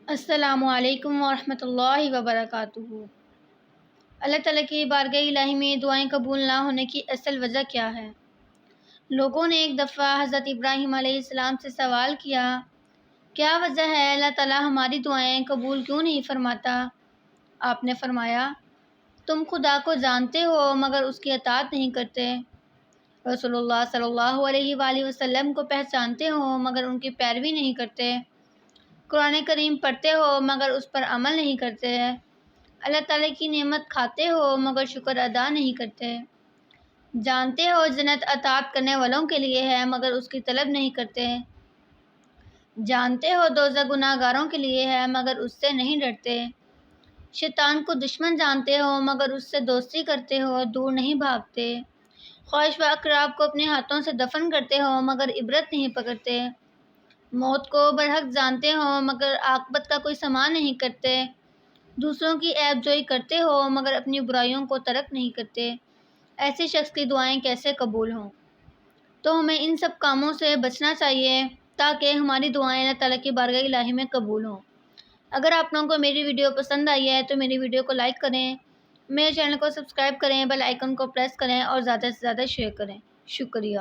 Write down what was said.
السلام علیکم ورحمۃ اللہ وبرکاتہ۔ اللہ تعالیٰ کی بارگاہ الہی میں دعائیں قبول نہ ہونے کی اصل وجہ کیا ہے؟ لوگوں نے ایک دفعہ حضرت ابراہیم علیہ السلام سے سوال کیا، کیا وجہ ہے اللہ تعالیٰ ہماری دعائیں قبول کیوں نہیں فرماتا؟ آپ نے فرمایا، تم خدا کو جانتے ہو مگر اس کی اطاعت نہیں کرتے، رسول اللہ صلی اللہ علیہ وآلہ وسلم کو پہچانتے ہو مگر ان کی پیروی نہیں کرتے، قرآن کریم پڑھتے ہو مگر اس پر عمل نہیں کرتے، اللہ تعالیٰ کی نعمت کھاتے ہو مگر شکر ادا نہیں کرتے، جانتے ہو جنت اطاعت کرنے والوں کے لیے ہے مگر اس کی طلب نہیں کرتے، جانتے ہو دوزخ گناہ گاروں کے لیے ہے مگر اس سے نہیں ڈرتے، شیطان کو دشمن جانتے ہو مگر اس سے دوستی کرتے ہو، دور نہیں بھاگتے، خواہش و اقراب کو اپنے ہاتھوں سے دفن کرتے ہو مگر عبرت نہیں پکڑتے، موت کو برحق جانتے ہو مگر عاقبت کا کوئی سامان نہیں کرتے، دوسروں کی عیب جوئی کرتے ہو مگر اپنی برائیوں کو ترک نہیں کرتے، ایسے شخص کی دعائیں کیسے قبول ہوں؟ تو ہمیں ان سب کاموں سے بچنا چاہیے تاکہ ہماری دعائیں اللہ تعالیٰ کی بارگاہ الہی میں قبول ہوں۔ اگر آپ لوگوں کو میری ویڈیو پسند آئی ہے تو میری ویڈیو کو لائک کریں، میرے چینل کو سبسکرائب کریں، بیل آئیکن کو پریس کریں اور زیادہ سے زیادہ شیئر کریں۔ شکریہ۔